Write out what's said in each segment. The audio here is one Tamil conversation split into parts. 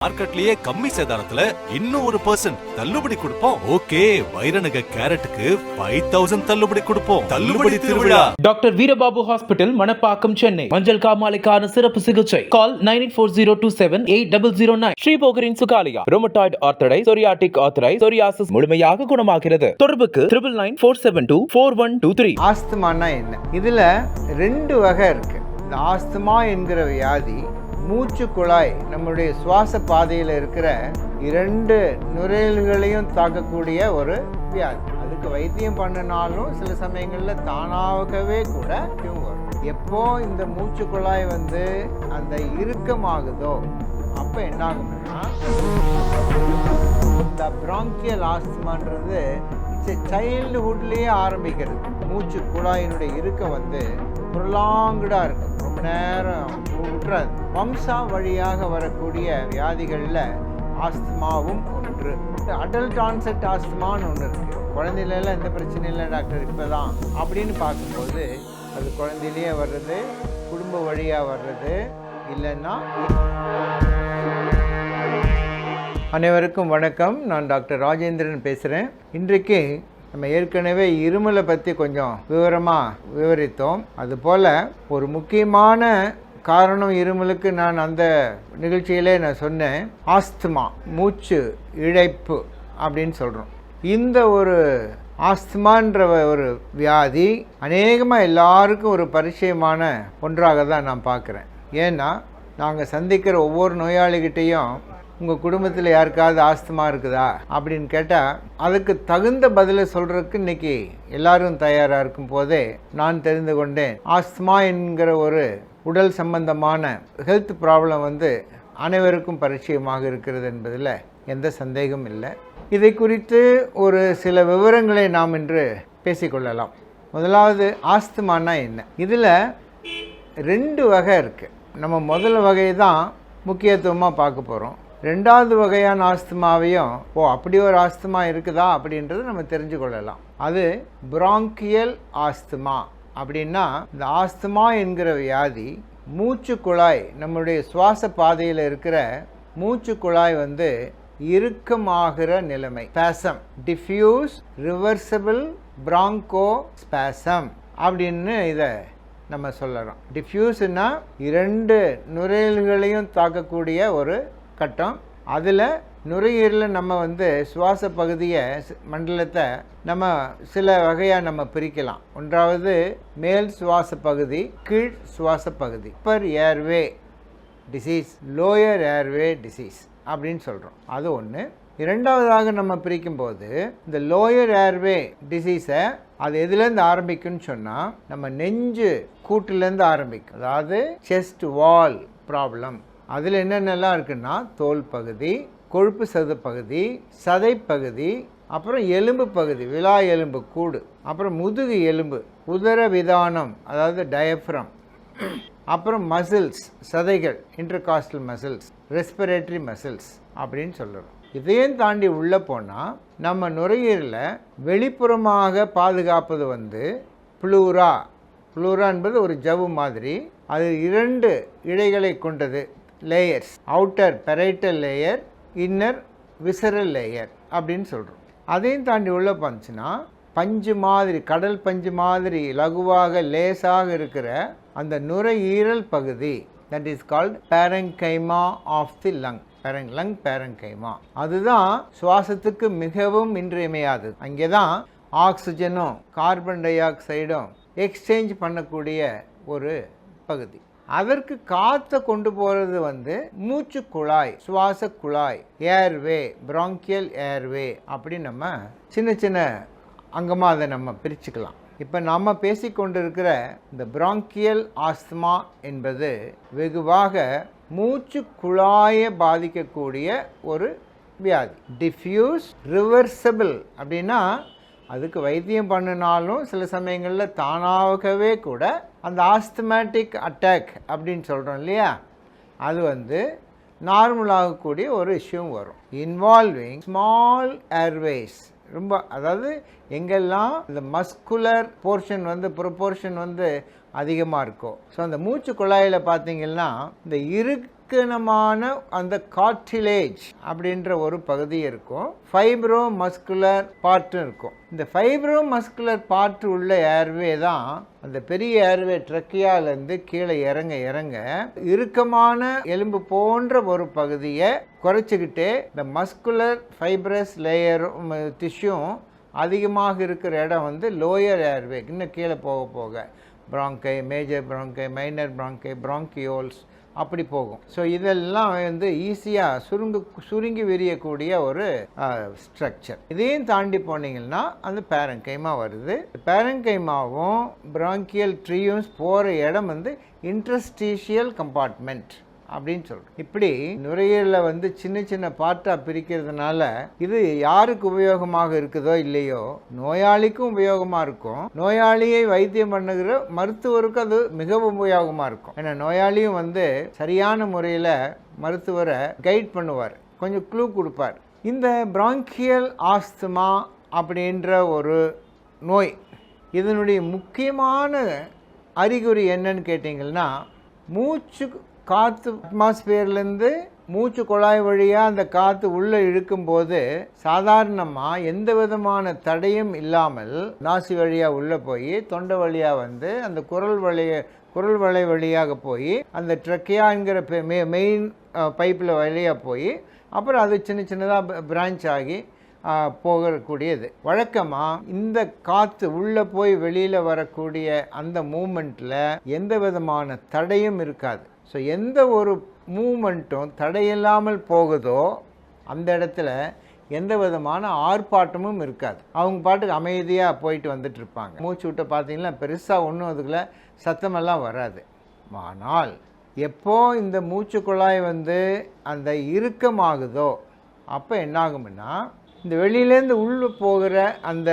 மார்க்கெட்லயே கம்மி சேதாரத்துல இன்னும் 1% தள்ளுபடி கொடுப்போம். ஓகே, வைரநக கேரட்டுக்கு 5000 தள்ளுபடி கொடுப்போம். தள்ளுபடி திருவிழா. Doctor Veerababu hospital, Manapakkam, Chennai. மஞ்சள் காமாலைக்கான சிறப்பு சிகிச்சை. கால் 9840278009. ஸ்ரீபோகரின் சுகாலியா ரோமட்டாய்டு ஆர்த்தரைட்டிஸ், சொரியாட்டிக் ஆர்த்தரைட்டிஸ், சொரியாசிஸ் முழுமையாக குணமாகிறது. தொடர்புக்கு 9994724123. ஆஸ்துமானா என்ன? இதுல 2 வகை இருக்கு. இந்த ஆஸ்துமா என்கிற வியாதி மூச்சு குழாய், நம்முடைய சுவாச பாதையில் இருக்கிற 2 நுரையீரல்களையும் தாக்கக்கூடிய ஒரு வியாதி. அதுக்கு வைத்தியம் பண்ணினாலும் சில சமயங்களில் தானாகவே கூட வரும். எப்போ இந்த மூச்சு குழாய் அந்த இறுக்கமாகுதோ அப்போ என்ன ஆகும்னா, இந்த பிராங்கியல் ஆஸ்துமான்றது சைல்டுஹுட்லேயே ஆரம்பிக்கிறது. மூச்சு குழாயினுடைய இறுக்கம் ப்ரொலாங்கடாக இருக்கும், ரொம்ப நேரம் விட்டுறாது. வம்சா வழியாக வரக்கூடிய வியாதிகளில் ஆஸ்துமாவும் ஒன்று. அடல்ட் ஆன்செட் ஆஸ்துமான்னு ஒன்று இருக்குது. குழந்தையிலலாம் எந்த பிரச்சனையும் இல்லை டாக்டர் இப்போ தான் அப்படின்னு பார்க்கும்போது, அது குழந்தையிலேயே வர்றது, குடும்ப வழியாக வர்றது, இல்லைன்னா. அனைவருக்கும் வணக்கம். நான் டாக்டர் ராஜேந்திரன் பேசுகிறேன். இன்றைக்கு நம்ம ஏற்கனவே இருமலை பற்றி கொஞ்சம் விவரமாக விவரித்தோம். அதுபோல் ஒரு முக்கியமான காரணம் இருமலுக்கு நான் அந்த நிகழ்ச்சியிலே நான் சொன்னேன், ஆஸ்துமா, மூச்சு இழைப்பு அப்படின்னு சொல்கிறோம். இந்த ஒரு ஆஸ்துமான்ற ஒரு வியாதி அநேகமாக எல்லாருக்கும் ஒரு பரிச்சயமான ஒன்றாக தான் நான் பார்க்குறேன். ஏன்னா நாங்கள் சந்திக்கிற ஒவ்வொரு நோயாளிகிட்டையும் உங்கள் குடும்பத்தில் யாருக்காவது ஆஸ்துமா இருக்குதா அப்படின்னு கேட்டால் அதுக்கு தகுந்த பதிலை சொல்கிறதுக்கு இன்றைக்கி எல்லாரும் தயாராக இருக்கும் போதே நான் தெரிந்து கொண்டேன், ஆஸ்துமா என்கிற ஒரு உடல் சம்பந்தமான ஹெல்த் ப்ராப்ளம் அனைவருக்கும் பரிச்சயமாக இருக்கிறது என்பதில் எந்த சந்தேகமும் இல்லை. இதை குறித்து ஒரு சில விவரங்களை நாம் இன்று பேசிக்கொள்ளலாம். முதலாவது, ஆஸ்துமானா என்ன? இதில் 2 வகை இருக்குது. நம்ம முதல் வகை தான் முக்கியத்துவமாக பார்க்க போகிறோம். 2வது வகையான ஆஸ்துமாவையும் அப்படி ஒரு ஆஸ்துமா இருக்குதா அப்படின்றது நம்ம தெரிஞ்சு கொள்ளலாம். அது பிராங்கியல் ஆஸ்துமா. அப்படின்னா இந்த ஆஸ்துமா என்கிற வியாதி மூச்சு குழாய், நம்முடைய சுவாச பாதையில் இருக்கிற மூச்சு குழாய் இறுக்கமாகிற நிலைமை. Spasm, diffuse reversible Franco spasm அப்படின்னு இதை நம்ம சொல்லலாம். டிஃப்யூஸ்னா 2 நுரையீரல்களையும் தாக்கக்கூடிய ஒரு கட்டம். அதில் நுரையீரலில் நம்ம சுவாச பகுதியை, மண்டலத்தை நம்ம சில வகையாக நம்ம பிரிக்கலாம். ஒன்றாவது மேல் சுவாச பகுதி, கீழ் சுவாச பகுதி, upper airway disease, lower airway disease அப்படின்னு சொல்கிறோம். அது ஒன்று. 2வதாக நம்ம பிரிக்கும்போது இந்த லோயர் ஏர்வே டிசீஸை அது எதுலேருந்து ஆரம்பிக்கும்னு சொன்னால் நம்ம நெஞ்சு கூட்டிலேருந்து ஆரம்பிக்கும். அதாவது செஸ்ட் வால் ப்ராப்ளம். அதில் என்னென்னலாம் இருக்குன்னா, தோல் பகுதி, கொழுப்பு சது பகுதி, சதை பகுதி, அப்புறம் எலும்பு பகுதி, விலா எலும்பு கூடு, அப்புறம் முதுகு எலும்பு, உதர விதானம் அதாவது டயப்ரம், அப்புறம் மசில்ஸ், சதைகள், இன்டர்காஸ்டல் மசில்ஸ், ரெஸ்பிரேட்டரி மசில்ஸ் அப்படின்னு சொல்கிறோம். இதையும் தாண்டி உள்ளே போனால் நம்ம நுரையீரலை வெளிப்புறமாக பாதுகாப்பது ப்ளூரா. ப்ளூரா என்பது ஒரு ஜவ்வு மாதிரி. அது 2 இழைகளை கொண்டது, layers. Outer parietal layer, inner visceral layer அப்படின்னு சொல்கிறோம். அதையும் தாண்டி உள்ளே போச்சுன்னா பஞ்சு மாதிரி, கடல் பஞ்சு மாதிரி லகுவாக லேசாக இருக்கிற அந்த நுரையீரல் பகுதி, that is called parenchyma of the lung. Lung parenchyma. அதுதான் சுவாசத்துக்கு மிகவும் இன்றியமையாதது. அங்கே தான் ஆக்சிஜனும் கார்பன் டை ஆக்சைடும் எக்ஸ்சேஞ்ச் பண்ணக்கூடிய ஒரு பகுதி. அதற்கு காற்றை கொண்டு போகிறது மூச்சு குழாய், சுவாச குழாய், ஏர்வே, பிராங்கியல் ஏர்வே அப்படி நம்ம சின்ன சின்ன அங்கமாக அதை நம்ம பிரிச்சுக்கலாம். இப்போ நாம் பேசிக்கொண்டிருக்கிற இந்த பிராங்கியல் ஆஸ்துமா என்பது வெகுவாக மூச்சு குழாயை பாதிக்கக்கூடிய ஒரு வியாதி. டிஃப்யூஸ் ரிவர்சபிள் அப்படின்னா அதுக்கு வைத்தியம் பண்ணினாலும் சில சமயங்களில் தானாகவே கூட அந்த ஆஸ்துமேட்டிக் அட்டாக் அப்படின்னு சொல்கிறோம் இல்லையா, அது நார்மலாகக்கூடிய ஒரு இஷ்யூவும் வரும். Involving small Airways. ரொம்ப, அதாவது எங்கெல்லாம் இந்த மஸ்குலர் போர்ஷன் ப்ரொபோர்ஷன் அதிகமாக இருக்கும். ஸோ அந்த மூச்சு குழாயில் பார்த்தீங்கன்னா இந்த சிக்கனமான அந்த கார்டிலேஜ் அப்படின்ற ஒரு பகுதி இருக்கும், ஃபைப்ரோ மஸ்குலர் பார்ட் இருக்கும். இந்த ஃபைப்ரோ மஸ்குலர் பார்ட் உள்ள ஏர்வே தான் அந்த பெரிய ஏர்வே ட்ரக்கியாலேருந்து கீழே இறங்க இறங்க இறுக்கமான எலும்பு போன்ற ஒரு பகுதியை குறைச்சிக்கிட்டே இந்த மஸ்குலர் ஃபைப்ரஸ் லேயர் டிஷ்யூம் அதிகமாக இருக்கிற இடம் வந்து லோயர் ஏர்வே. இன்னும் கீழே போக போக பிராங்கை, மேஜர் பிராங்கை, மைனர் பிராங்கை, பிராங்கியோல்ஸ் அப்படி போகும். ஸோ இதெல்லாம் வந்து ஈஸியாக சுருங்கி விரியக்கூடிய ஒரு ஸ்ட்ரக்சர். இதையும் தாண்டி போனீங்கன்னா அந்த பேரங்கைமா வருது. பேரங்கைமாவும் பிராங்கியல் ட்ரீயும் போகிற இடம் வந்து இன்டர்ஸ்டீஷியல் கம்பார்ட்மெண்ட் அப்படின்னு சொல்கிறோம். இப்படி நுரையீரலில் வந்து சின்ன சின்ன பார்ட்டாக பிரிக்கிறதுனால இது யாருக்கு உபயோகமாக இருக்குதோ இல்லையோ நோயாளிக்கும் உபயோகமாக இருக்கும், நோயாளியை வைத்தியம் பண்ணுகிற மருத்துவருக்கு அது மிகவும் உபயோகமாக இருக்கும். ஏன்னா நோயாளியும் வந்து சரியான முறையில் மருத்துவரை கைட் பண்ணுவார், கொஞ்சம் க்ளூ கொடுப்பார். இந்த பிராங்கியல் ஆஸ்துமா அப்படின்ற ஒரு நோய், இதனுடைய முக்கியமான அறிகுறி என்னன்னு கேட்டிங்கன்னா, மூச்சு காற்று அட்மாஸ்பியர்லேருந்து மூச்சு குழாய் வழியாக அந்த காற்று உள்ளே இழுக்கும்போது சாதாரணமாக எந்த விதமான தடையும் இல்லாமல் நாசி வழியாக உள்ளே போய் தொண்டை வழியாக வந்து அந்த குரல் வளை வழியாக போய் அந்த ட்ரக்கியாங்கிற மெயின் பைப்பில் வழியாக போய் அப்புறம் அது சின்ன சின்னதாக பிரான்ச் ஆகி போகக்கூடியது. வழக்கமாக இந்த காற்று உள்ளே போய் வெளியில் வரக்கூடிய அந்த மூமெண்ட்டில் எந்த விதமான தடையும் இருக்காது. ஸோ எந்த ஒரு மூமெண்ட்டும் தடையில்லாமல் போகுதோ அந்த இடத்துல எந்த விதமான ஆர்ப்பாட்டமும் இருக்காது. அவங்க பாட்டுக்கு அமைதியாக போயிட்டு வந்துட்டு இருப்பாங்க. மூச்சு விட்ட பார்த்தீங்கன்னா பெருசாக ஒன்றும் அதுக்குள்ள சத்தமெல்லாம் வராது. ஆனால் எப்போ இந்த மூச்சு குழாய் வந்து அந்த இறுக்கமாகுதோ அப்போ என்னாகும்னா இந்த வெளியிலேருந்து உள்ளே போகிற அந்த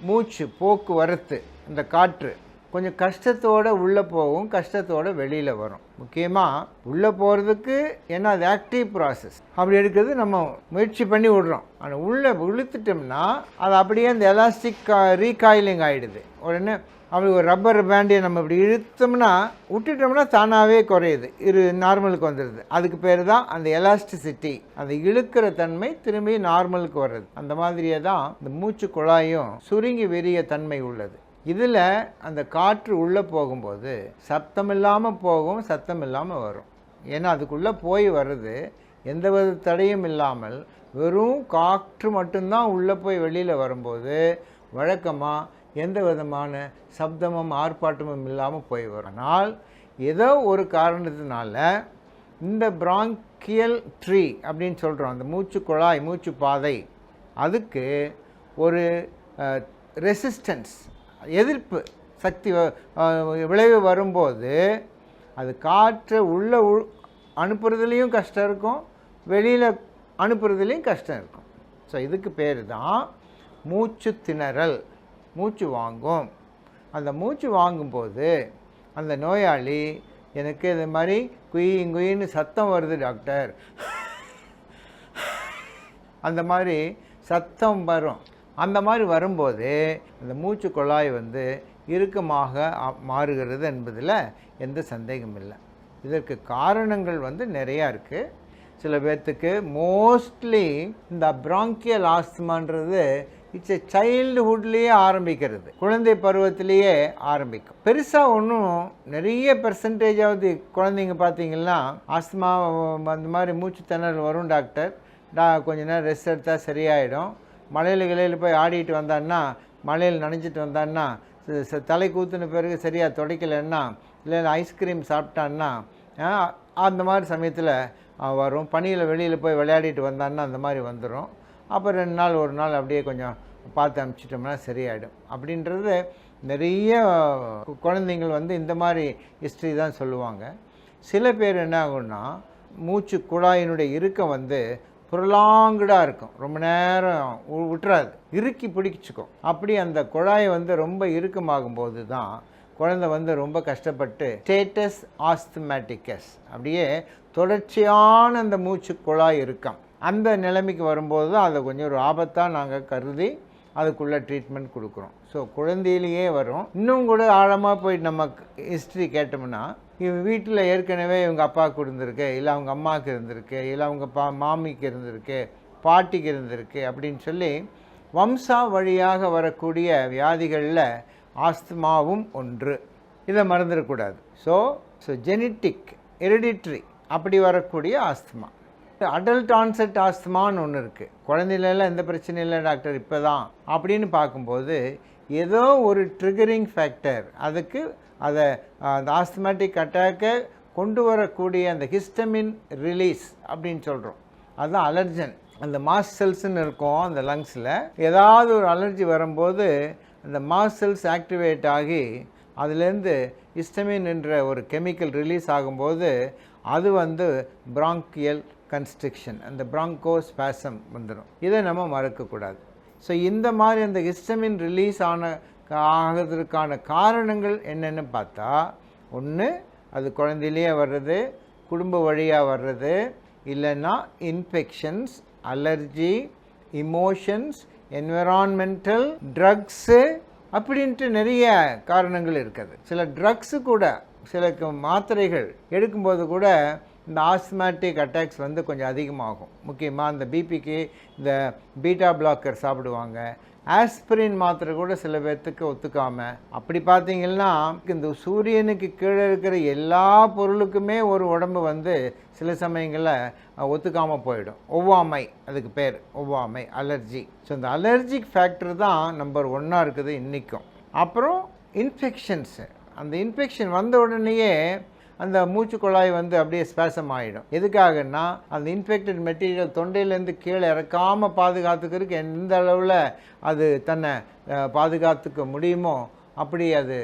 மூச்சு போக்குவரத்து, அந்த காற்று கொஞ்சம் கஷ்டத்தோடு உள்ளே போகும், கஷ்டத்தோடு வெளியில் வரும். முக்கியமாக உள்ளே போகிறதுக்கு ஏன்னா அது ஆக்டிவ் ப்ராசஸ், அப்படி எடுக்கிறது நம்ம முயற்சி பண்ணி விடுறோம். ஆனால் உள்ளே இழுத்துட்டோம்னா அது அப்படியே அந்த எலாஸ்டிக் ரீகாயிலிங் ஆகிடுது. உடனே அப்படி ஒரு ரப்பர் பேண்டையை நம்ம இப்படி இழுத்தோம்னா விட்டுட்டோம்னா தானாகவே குறையுது, நார்மலுக்கு வந்துடுது. அதுக்கு பேர் தான் அந்த எலாஸ்டிசிட்டி, அந்த இழுக்கிற தன்மை திரும்பி நார்மலுக்கு வர்றது. அந்த மாதிரியே தான் இந்த மூச்சு குழாயும் சுருங்கி விரிய தன்மை உள்ளது. இதில் அந்த காற்று உள்ளே போகும்போது சத்தம் இல்லாமல் போகும், சத்தம் இல்லாமல் வரும். ஏன்னா அதுக்குள்ளே போய் வர்றது எந்த வித தடையும் இல்லாமல் வெறும் காற்று மட்டும்தான் உள்ளே போய் வெளியில் வரும்போது வழக்கமாக எந்த விதமான சப்தமும் ஆர்ப்பாட்டமும் இல்லாமல் போய் வரும். ஆனால் ஏதோ ஒரு காரணத்தினால இந்த பிராங்கியல் ட்ரீ அப்படின்னு சொல்கிறோம், அந்த மூச்சு குழாய் மூச்சு பாதை, அதுக்கு ஒரு ரெசிஸ்டன்ஸ் எதிர்ப்பு சக்தி விளைவு வரும்போது அது காற்றை உள்ளே அனுப்புறதுலேயும் கஷ்டம் இருக்கும், வெளியில் அனுப்புறதுலேயும் கஷ்டம் இருக்கும். ஸோ இதுக்கு பேர் தான் மூச்சு திணறல், மூச்சு வாங்கும். அந்த மூச்சு வாங்கும்போது அந்த நோயாளி எனக்கு இது மாதிரி குயின்னு சத்தம் வருது டாக்டர், அந்த மாதிரி சத்தம் வரும். அந்த மாதிரி வரும்போது அந்த மூச்சு குழாய் வந்து இறுக்கமாக மாறுகிறது என்பதில் எந்த சந்தேகம் இல்லை. இதற்கு காரணங்கள் வந்து நிறையா இருக்குது. சில பேர்த்துக்கு மோஸ்ட்லி இந்த பிராங்கியல் ஆஸ்துமான்றது இட்ஸ் எ சைல்டுஹுட்லேயே ஆரம்பிக்கிறது, குழந்தை பருவத்திலேயே ஆரம்பிக்கும். பெருசாக ஒன்றும் நிறைய பெர்சன்டேஜாவது குழந்தைங்க பார்த்தீங்கன்னா ஆஸ்துமா அந்த மாதிரி மூச்சு திணறல் வரும் டாக்டர், கொஞ்ச நேரம் ரெஸ்ட் எடுத்தால் சரியாயிடும், மலையில் போய் ஆடிட்டு வந்தான்னா, மலையில் நனைஞ்சிட்டு வந்தான்னா, தலை கூத்துன பிறகு சரியாக துடைக்கலைன்னா, இல்லை ஐஸ்கிரீம் சாப்பிட்டான்னா அந்த மாதிரி சமயத்தில் வரும். பனியில் வெளியில் போய் விளையாடிட்டு வந்தான்னா அந்த மாதிரி வந்துடும். அப்புறம் 2 நாள் ஒரு நாள் அப்படியே கொஞ்சம் பார்த்து அனுப்பிச்சிட்டோம்னா சரியாயிடும். அப்படின்றது நிறைய குழந்தைங்கள் வந்து இந்த மாதிரி ஹிஸ்ட்ரி தான் சொல்லுவாங்க. சில பேர் என்ன ஆகும்னா மூச்சு குழாயினுடைய இறுக்கம் வந்து ப்ரொலாங்கடாக இருக்கும், ரொம்ப நேரம் விட்டுறாது, இறுக்கி பிடிச்சிக்கும். அப்படி அந்த குழாய் வந்து ரொம்ப இறுக்கமாகும்போது தான் குழந்தை வந்து ரொம்ப கஷ்டப்பட்டு ஸ்டேட்டஸ் ஆஸ்துமேட்டிக்கஸ், அப்படியே தொடர்ச்சியான அந்த மூச்சு குழாய் இறுக்கம், அந்த நிலைமைக்கு வரும்போது தான் அதை கொஞ்சம் ஒரு ஆபத்தாக நாங்கள் கருதி அதுக்குள்ளே ட்ரீட்மெண்ட் கொடுக்குறோம். ஸோ குழந்தையிலேயே வரும். இன்னும் கூட ஆழமாக போய் நம்ம ஹிஸ்ட்ரி கேட்டோம்னா, இவங்க வீட்டில் ஏற்கனவே இவங்க அப்பாவுக்கு இருந்திருக்கு, இல்லை அவங்க அம்மாவுக்கு இருந்திருக்கு, இல்லை அவங்க மாமிக்கு இருந்திருக்கு, பாட்டிக்கு இருந்திருக்கு அப்படின்னு சொல்லி வம்சா வழியாக வரக்கூடிய வியாதிகளில் ஆஸ்துமாவும் ஒன்று. இதை மறந்துடக்கூடாது. ஸோ ஜெனட்டிக் ஹெரிடிட்ரி அப்படி வரக்கூடிய ஆஸ்துமா. அடல்ட் ஆன்செட் ஆஸ்துமான்னு ஒன்று இருக்குது. குழந்தையிலலாம் எந்த பிரச்சனையும் இல்லை டாக்டர் இப்போ தான் அப்படின்னு பார்க்கும்போது ஏதோ ஒரு ட்ரிகரிங் ஃபேக்டர் அதுக்கு அதை அந்த ஆஸ்துமேட்டிக் அட்டாக்கை கொண்டு வரக்கூடிய அந்த ஹிஸ்டமின் ரிலீஸ் அப்படின்னு சொல்கிறோம். அதுதான் அலர்ஜன். அந்த மாஸ் செல்ஸ்ன்னு இருக்கும் அந்த லங்ஸில். ஏதாவது ஒரு அலர்ஜி வரும்போது அந்த மாஸ் செல்ஸ் ஆக்டிவேட் ஆகி அதுலேருந்து ஹிஸ்டமின் என்ற ஒரு கெமிக்கல் ரிலீஸ் ஆகும்போது அது பிராங்கியல் கன்ஸ்ட்ரிக்ஷன், அந்த பிராங்கோஸ்பாசம் வந்துடும். இதை நம்ம மறக்கக்கூடாது. ஸோ இந்த மாதிரி அந்த ஹிஸ்டமின் ரிலீஸ் ஆகிறதுக்கான காரணங்கள் என்னென்னு பார்த்தா, ஒன்று அது குழந்தையிலேயே வர்றது, குடும்ப வழியாக வர்றது, இல்லைன்னா infections, allergy, emotions, environmental, drugs அப்படின்ட்டு நிறைய காரணங்கள் இருக்குது. சில ட்ரக்ஸு கூட, சில மாத்திரைகள் எடுக்கும்போது கூட இந்த ஆஸ்துமேட்டிக் அட்டாக்ஸ் கொஞ்சம் அதிகமாகும். முக்கியமாக இந்த பிபிக்கு இந்த பீட்டா பிளாக்கர் சாப்பிடுவாங்க. ஆஸ்பிரின் மாத்திரை கூட சில பேர்த்துக்கு ஒத்துக்காமல். அப்படி பார்த்தீங்கன்னா இந்த சூரியனுக்கு கீழே இருக்கிற எல்லா பொருளுக்குமே ஒரு உடம்பு சில சமயங்களில் ஒத்துக்காமல் போயிடும். ஒவ்வாமை, அதுக்கு பேர் ஒவ்வாமை, அலர்ஜி. ஸோ இந்த அலர்ஜிக் ஃபேக்டர் தான் நம்பர் 1 இருக்குது இன்றைக்கும். அப்புறம் இன்ஃபெக்ஷன்ஸு. அந்த இன்ஃபெக்ஷன் வந்த உடனேயே அந்த மூச்சு குழாய் அப்படியே ஸ்பேசம் ஆகிடும். எதுக்காகன்னா அந்த இன்ஃபெக்டட் மெட்டீரியல் தொண்டையிலேருந்து கீழே இறக்காமல் பாதுகாத்துக்கிறதுக்கு எந்த அளவில் அது தன்னை பாதுகாத்துக்க முடியுமோ அப்படி அது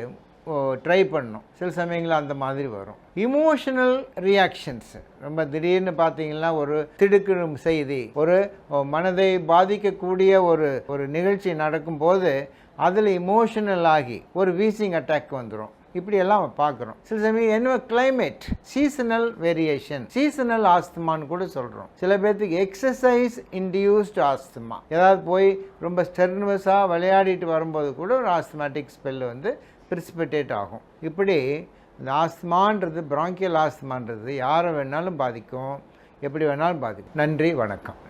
ட்ரை பண்ணும். சில சமயங்களில் அந்த மாதிரி வரும். இமோஷனல் ரியாக்ஷன்ஸ் ரொம்ப திடீர்னு பார்த்தீங்கன்னா ஒரு திடுக்கிடும் செய்தி, ஒரு மனதை பாதிக்கக்கூடிய ஒரு நிகழ்ச்சி நடக்கும்போது அதில் இமோஷனல் ஆகி ஒரு வீசிங் அட்டாக் வந்துடும். இப்படியெல்லாம் பார்க்குறோம். சில சமயம் என்ன கிளைமேட், சீசனல் வேரியேஷன், சீசனல் ஆஸ்துமான்னு கூட சொல்கிறோம். சில பேர்த்துக்கு எக்ஸசைஸ் இன்டியூஸ்டு ஆஸ்துமா, ஏதாவது போய் ரொம்ப ஸ்டெர்னஸாக விளையாடிட்டு வரும்போது கூட ஒரு ஆஸ்துமேட்டிக் ஸ்பெல் பிரிசிபிடேட் ஆகும். இப்படி இந்த ஆஸ்துமான்றது, பிராங்கியல் ஆஸ்துமான்றது யாரை வேணாலும் பாதிக்கும், எப்படி வேணாலும் பாதிக்கும். நன்றி, வணக்கம்.